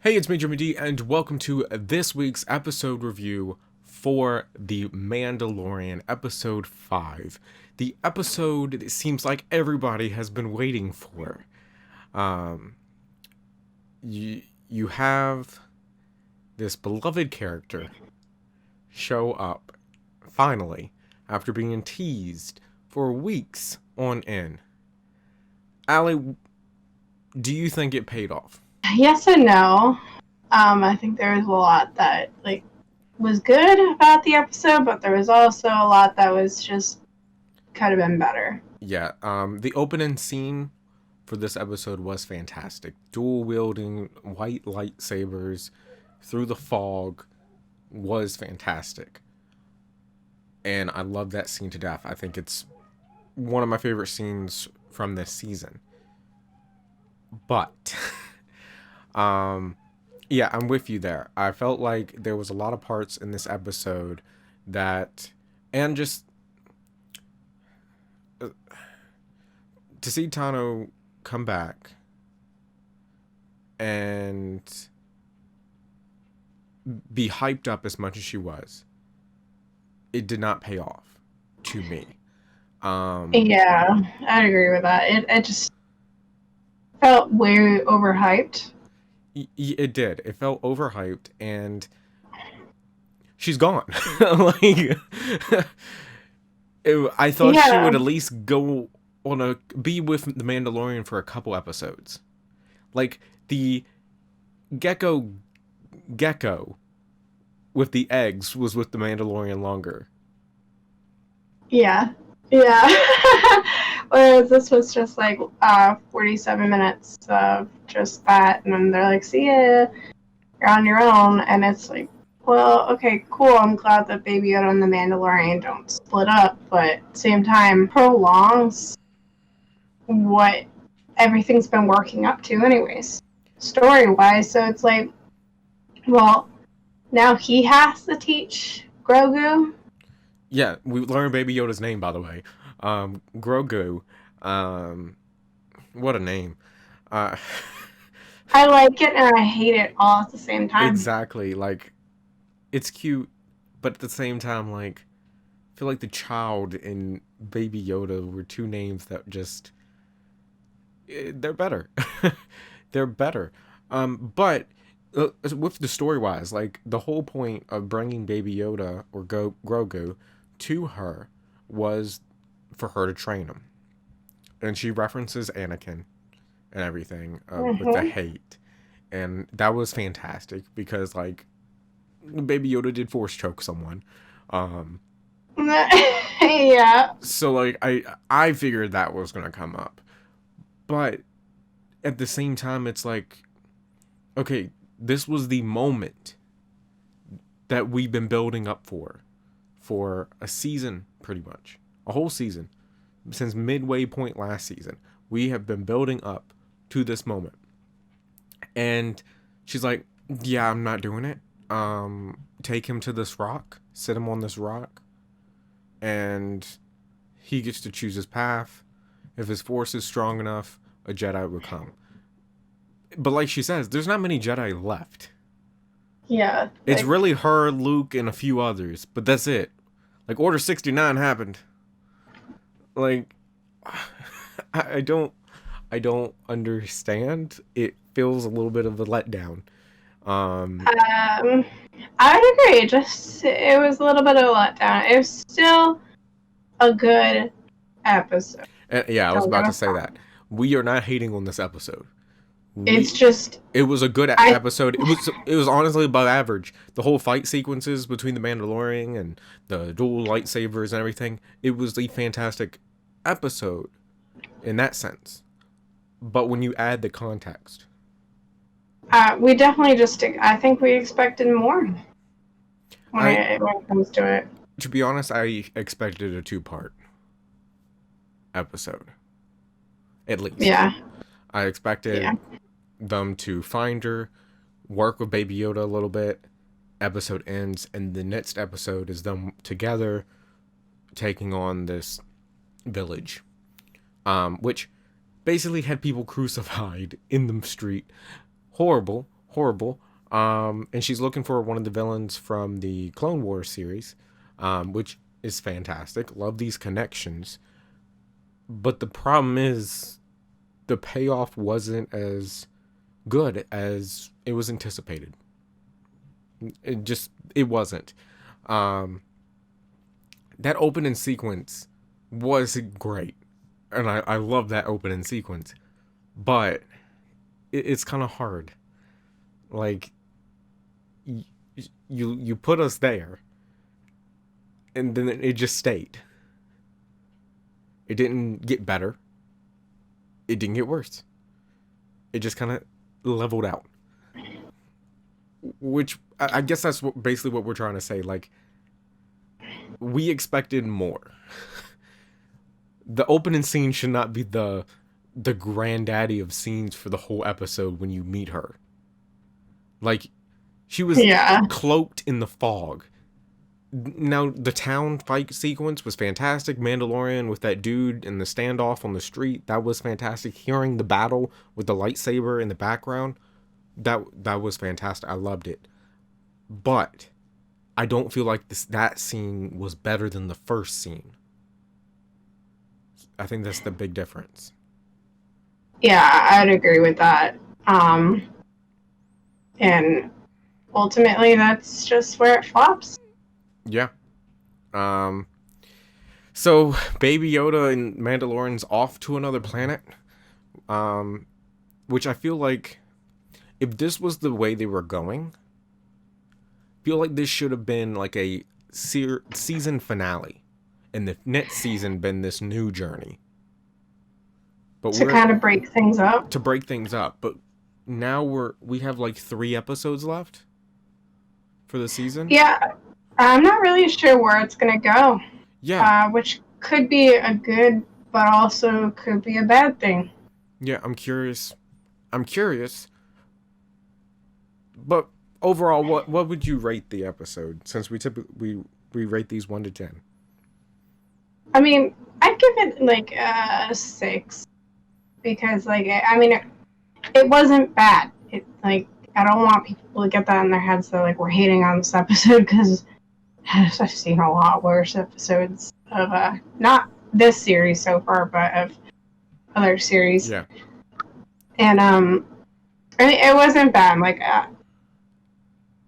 Hey, it's Major MD, and welcome to this week's episode review for The Mandalorian, Episode 5. The episode it seems like everybody has been waiting for. You have this beloved character show up, finally, after being teased for weeks on end. Allie, do you think it paid off? Yes and no. I think there was a lot that was good about the episode, but there was also a lot that was just could have been better. Yeah, the opening scene for this episode was fantastic. Dual wielding white lightsabers through the fog was fantastic. And I love that scene to death. I think it's one of my favorite scenes from this season. But yeah, I'm with you there. I felt like there was a lot of parts in this episode that, and just to see Tano come back and be hyped up as much as she was, it did not pay off to me. Yeah, I'd agree with that. It just felt way overhyped. It did. It felt overhyped, and she's gone. I thought she would at least go on be with the Mandalorian for a couple episodes. Like the gecko with the eggs was with the Mandalorian longer. Yeah. Whereas this was just 47 minutes of just that, and then they're like, see ya, you're on your own, and it's like, well, okay, cool, I'm glad that Baby Yoda and the Mandalorian don't split up, but at the same time, prolongs what everything's been working up to anyways, story-wise, so it's like, well, now he has to teach Grogu. Yeah, we learned Baby Yoda's name, by the way. Grogu. What a name. I like it and I hate it all at the same time. Exactly. Like, it's cute, but at the same time, like, I feel like the child and Baby Yoda were two names that just... they're better. They're better. But... with the story-wise, like, the whole point of bringing Baby Yoda or Grogu to her was for her to train him. And she references Anakin and everything with the hate. And that was fantastic because, like, Baby Yoda did force choke someone. Yeah. So, like, I figured that was going to come up. But at the same time, it's like, okay, this was the moment that we've been building up for a season, pretty much. A whole season. Since midway point last season. We have been building up to this moment. And she's like, yeah, I'm not doing it. Take him to this rock. Sit him on this rock. And he gets to choose his path. If his force is strong enough, a Jedi will come. But like she says, there's not many Jedi left. Yeah. It's really her, Luke, and a few others. But that's it. Like, Order 69 happened. Like, I don't understand. It feels a little bit of a letdown. I would agree. Just, it was a little bit of a letdown. It was still a good episode. Yeah, I was about to say that. We are not hating on this episode. It was a good episode. It was honestly above average. The whole fight sequences between the Mandalorian and the dual lightsabers and everything, it was a fantastic episode in that sense. But when you add the context, we definitely I think we expected more when it comes to it. To be honest, I expected a 2-part episode. At least. Yeah. I expected them to find her, work with Baby Yoda a little bit, episode ends, and the next episode is them together taking on this village, which basically had people crucified in the street. Horrible, horrible. And she's looking for one of the villains from the Clone Wars series, which is fantastic. Love these connections. But the problem is the payoff wasn't as good as it was anticipated. It wasn't. That opening sequence was great. And I love that opening sequence. But it's kind of hard. Like, you put us there, and then it just stayed. It didn't get better. It didn't get worse. It just kind of leveled out. Which I guess that's basically what we're trying to say. Like, we expected more. The opening scene should not be the granddaddy of scenes for the whole episode when you meet her. Like, she was cloaked in the fog. Now, the town fight sequence was fantastic. Mandalorian with that dude and the standoff on the street, that was fantastic. Hearing the battle with the lightsaber in the background, that was fantastic. I loved it. But I don't feel like that scene was better than the first scene. I think that's the big difference. Yeah, I'd agree with that. And ultimately, that's just where it flops. Yeah. So Baby Yoda and Mandalorian's off to another planet. Which I feel like if this was the way they were going, I feel like this should have been like a season finale. And the next season been this new journey. But to kind of break things up. To break things up. But now we have like 3 episodes left for the season. Yeah. I'm not really sure where it's going to go. Yeah. Which could be a good, but also could be a bad thing. Yeah, I'm curious. But overall, what would you rate the episode? Since we typically we rate these 1 to 10. I mean, I'd give it like a 6 because, like, it wasn't bad. It like I don't want people to get that in their heads that like we're hating on this episode because I've seen a lot worse episodes of not this series so far, but of other series. Yeah. And I mean, it wasn't bad. Like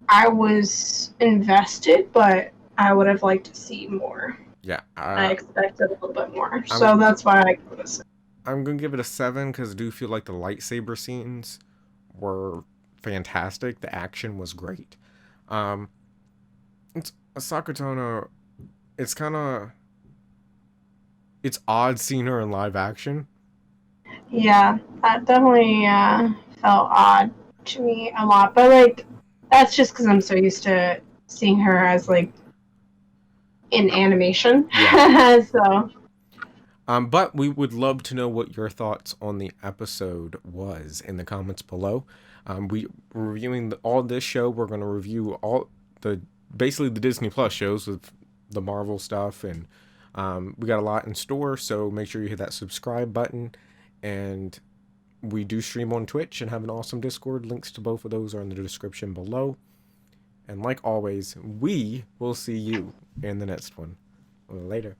I was invested, but I would have liked to see more. Yeah. I expected a little bit more, so that's why I give it a 6. I'm gonna give it a 7 because I do feel like the lightsaber scenes were fantastic. The action was great. It's Ahsoka Tano. It's odd seeing her in live action. Yeah, that definitely felt odd to me a lot, but like that's just because I'm so used to seeing her as like in animation. Yeah. So. But we would love to know what your thoughts on the episode was in the comments below. We're reviewing all this show. We're going to review basically the Disney Plus shows with the Marvel stuff, and we got a lot in store. So make sure you hit that subscribe button, and we do stream on Twitch and have an awesome Discord. Links to both of those are in the description below. And like always, we will see you in the next one. Later.